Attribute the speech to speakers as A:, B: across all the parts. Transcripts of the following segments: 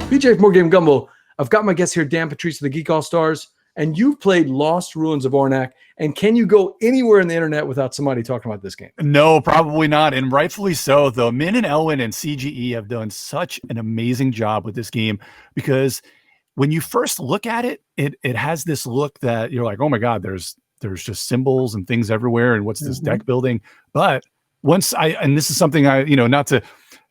A: BJ from More Game Gumbo. I've got my guest here, Dan Patriss of the Geek All-Stars, and you've played Lost Ruins of Arnak. And can you go anywhere in the internet without somebody talking about this game?
B: No, probably not. And rightfully so, though. Min and Elwin and CGE have done such an amazing job with this game, because when you first look at it, it has this look that you're like, oh my God, there's just symbols and things everywhere. And what's this deck building? But and this is something I,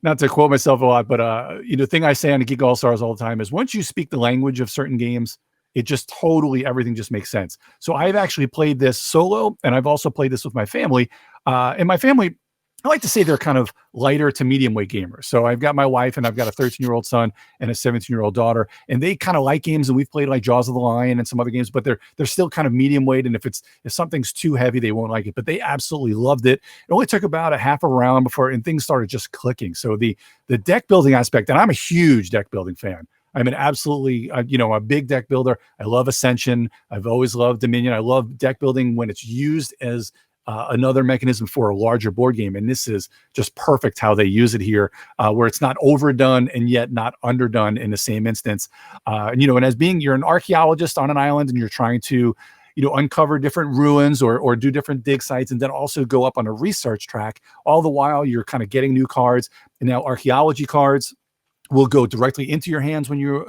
B: not to quote myself a lot, but the thing I say on the Geek All-Stars all the time is, once you speak the language of certain games, it just totally, everything just makes sense. So I've actually played this solo, and I've also played this with my family. And my family, I like to say they're kind of lighter to medium weight gamers. So I've got my wife, and I've got a 13-year-old son and a 17-year-old daughter, and they kind of like games, and we've played like Jaws of the Lion and some other games, but they're still kind of medium weight. And if something's too heavy, they won't like it. But they absolutely loved it. It only took about a half a round and things started just clicking. So the deck building aspect, and I'm a huge deck building fan. I'm an absolutely, a big deck builder. I love Ascension. I've always loved Dominion. I love deck building when it's used as another mechanism for a larger board game. And this is just perfect how they use it here, where it's not overdone and yet not underdone in the same instance. And as you're an archaeologist on an island, and you're trying to, uncover different ruins or do different dig sites, and then also go up on a research track. All the while you're kind of getting new cards. And now archaeology cards will go directly into your hands when you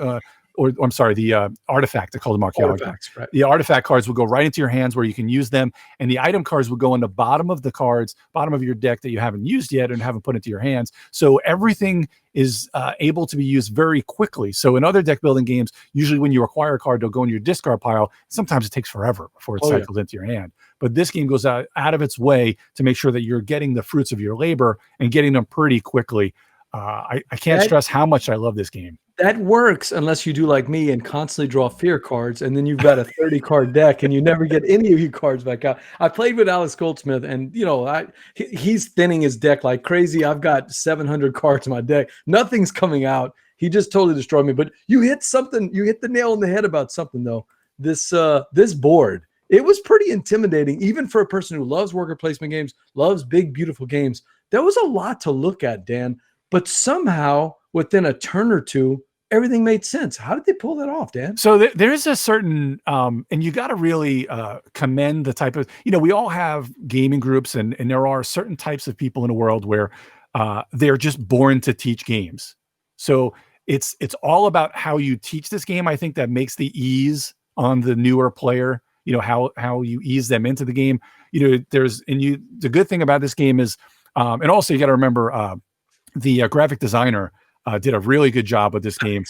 B: the artifact, they call them archaeology. Right. The artifact cards will go right into your hands where you can use them, and the item cards will go on the bottom of the cards, bottom of your deck that you haven't used yet and haven't put into your hands. So everything is able to be used very quickly. So in other deck building games, usually when you acquire a card, they'll go in your discard pile. Sometimes it takes forever before it cycles into your hand. But this game goes out of its way to make sure that you're getting the fruits of your labor and getting them pretty quickly. I can't stress how much I love this game.
A: That works unless you do like me and constantly draw fear cards, and then you've got a 30-card deck and you never get any of your cards back out. I played with Alex Goldsmith, and he's thinning his deck like crazy. I've got 700 cards in my deck. Nothing's coming out. He just totally destroyed me. But you hit something. You hit the nail on the head about something, though. This board, it was pretty intimidating, even for a person who loves worker placement games, loves big, beautiful games. There was a lot to look at, Dan. But somehow, within a turn or two, everything made sense. How did they pull that off, Dan?
B: So there's a certain, and you got to really commend the type of, we all have gaming groups, and there are certain types of people in the world where they're just born to teach games. So it's all about how you teach this game. I think that makes the ease on the newer player, how you ease them into the game. The good thing about this game is, and also you got to remember, the graphic designer did a really good job with this game.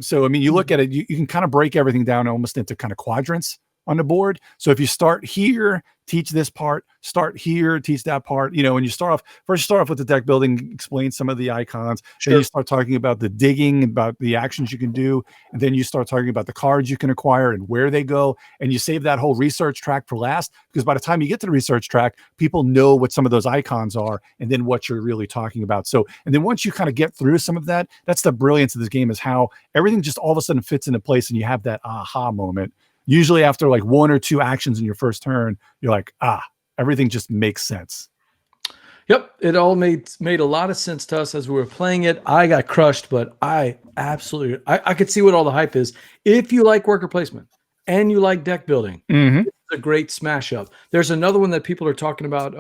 B: So, you look at it, you can kind of break everything down almost into kind of quadrants on the board. So if you start here, teach this part, start here, teach that part, when you start off with the deck building, explain some of the icons. Sure. Then you start talking about the digging, about the actions you can do. And then you start talking about the cards you can acquire and where they go. And you save that whole research track for last, because by the time you get to the research track, people know what some of those icons are and then what you're really talking about. So, and then once you kind of get through some of that, that's the brilliance of this game, is how everything just all of a sudden fits into place, and you have that aha moment. Usually after like one or two actions in your first turn, you're like, everything just makes sense.
A: Yep. It all made a lot of sense to us as we were playing it. I got crushed, but I could see what all the hype is. If you like worker placement and you like deck building, it's a great smash up. There's another one that people are talking about.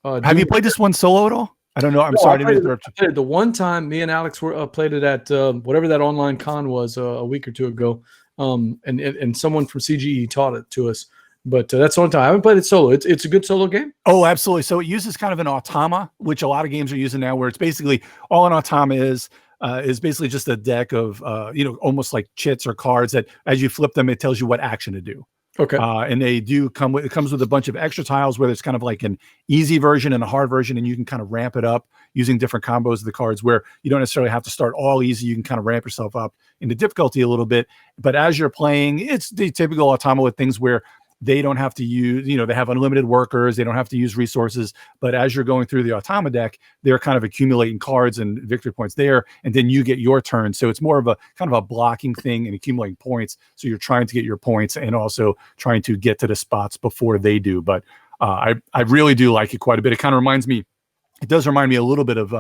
B: Have you played this one solo at all? I don't know. I'm sorry to interrupt you.
A: I played it the one time. Me and Alex played it at whatever that online con was a week or two ago. And someone from CGE taught it to us, but that's the only time. I haven't played it solo. It's a good solo game.
B: Oh, absolutely. So it uses kind of an automa, which a lot of games are using now, where it's basically all an automa is basically just a deck of almost like chits or cards that as you flip them, it tells you what action to do.
A: Okay.
B: And they do it comes with a bunch of extra tiles, where there's kind of like an easy version and a hard version, and you can kind of ramp it up using different combos of the cards, where you don't necessarily have to start all easy. You can kind of ramp yourself up into difficulty a little bit. But as you're playing, it's the typical automa with things where they don't have to use, they have unlimited workers. They don't have to use resources. But as you're going through the automa deck, they're kind of accumulating cards and victory points there. And then you get your turn. So it's more of a kind of a blocking thing and accumulating points. So you're trying to get your points and also trying to get to the spots before they do. But I really do like it quite a bit. It kind of reminds me. It does remind me a little bit of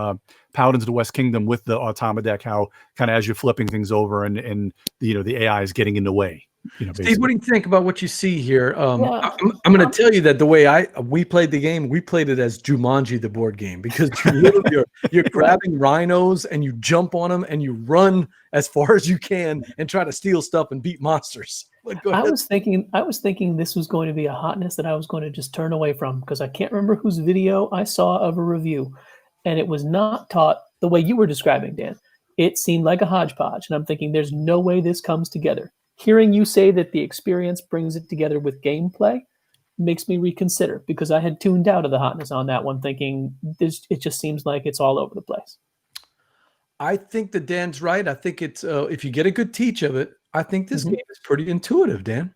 B: Paladins of the West Kingdom with the Automa deck, how kind of as you're flipping things over and the AI is getting in the way.
A: Steve, what do you think about what you see here?
C: Yeah.
A: I'm going to tell you that the way we played the game, we played it as Jumanji, the board game, because you're grabbing rhinos and you jump on them and you run as far as you can and try to steal stuff and beat monsters.
C: I was thinking this was going to be a hotness that I was going to just turn away from, because I can't remember whose video I saw of a review, and it was not taught the way you were describing, Dan. It seemed like a hodgepodge, and I'm thinking there's no way this comes together. Hearing you say that the experience brings it together with gameplay makes me reconsider, because I had tuned out of the hotness on that one, thinking it just seems like it's all over the place.
A: I think that Dan's right. I think it's if you get a good teach of it, I think this game is pretty intuitive, Dan.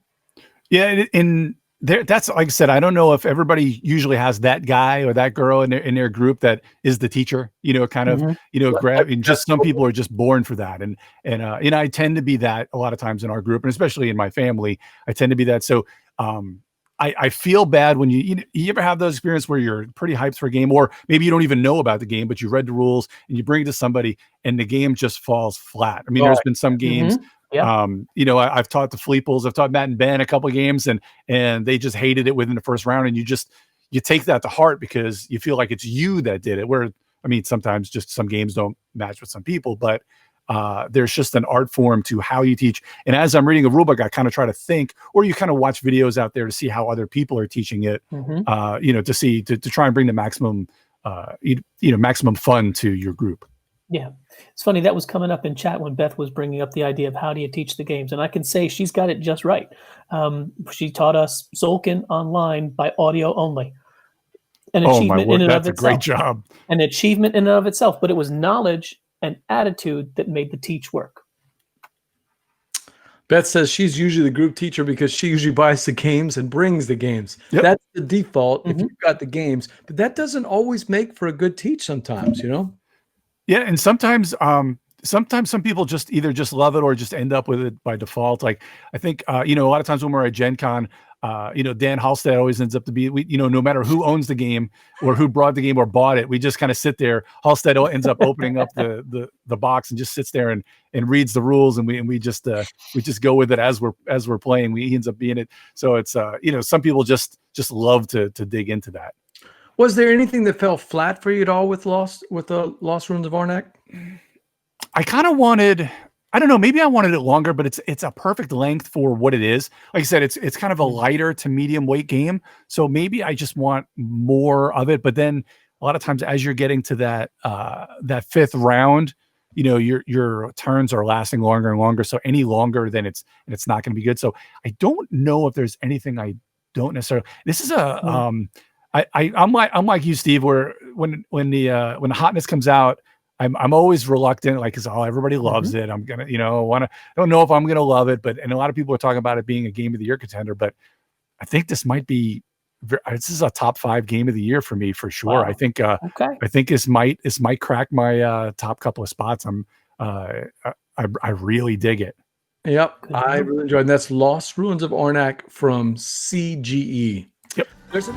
B: Yeah, and that's like I said. I don't know if everybody usually has that guy or that girl in their group that is the teacher. Kind of grab. And just some people are just born for that, and I tend to be that a lot of times in our group, and especially in my family, I tend to be that. So I feel bad when you ever have those experiences where you're pretty hyped for a game, or maybe you don't even know about the game, but you read the rules and you bring it to somebody and the game just falls flat. I mean, there's been some games.
C: Yeah.
B: I've taught the Fleeples, I've taught Matt and Ben a couple of games, and they just hated it within the first round. And you take that to heart because you feel like it's you that did it. Where, I mean, sometimes just some games don't match with some people, but there's just an art form to how you teach. And as I'm reading a rulebook, I kind of try to think, or you kind of watch videos out there to see how other people are teaching it, to try and bring the maximum, maximum fun to your group.
C: Yeah. It's funny, that was coming up in chat when Beth was bringing up the idea of how do you teach the games. And I can say she's got it just right. She taught us Tzolk'in online by audio only. An achievement in and of itself. That's a great
B: job.
C: An achievement in and of itself, but it was knowledge and attitude that made the teach work.
A: Beth says she's usually the group teacher because she usually buys the games and brings the games.
B: Yep.
A: That's the default if you've got the games, but that doesn't always make for a good teach sometimes,
B: Yeah, and sometimes some people just either just love it or just end up with it by default. Like I think a lot of times when we're at Gen Con, Dan Halstead always ends up to be no matter who owns the game or who brought the game or bought it, we just kind of sit there. Halstead ends up opening up the box and just sits there and reads the rules, and we just go with it as we're playing. He ends up being it. So it's some people just love to dig into that.
A: Was there anything that fell flat for you at all with the Lost Ruins of Arnak?
B: I kind of wanted, I don't know, maybe I wanted it longer, but it's a perfect length for what it is. Like I said, it's kind of a lighter to medium weight game. So maybe I just want more of it. But then a lot of times as you're getting to that fifth round, your turns are lasting longer and longer. So any longer then it's not going to be good. So I don't know if there's anything I don't necessarily, this is I'm like you, Steve, where when the hotness comes out, I'm always reluctant, like, cause everybody loves it. I'm gonna, don't know if I'm gonna love it, and a lot of people are talking about it being a game of the year contender, but I think this might be, this is a top 5 game of the year for me for sure. Wow. I think, I think this might crack my top couple of spots. I really dig it.
A: Yep, I really enjoyed it. And that's Lost Ruins of Arnak from CGE.
B: Yep.
A: There's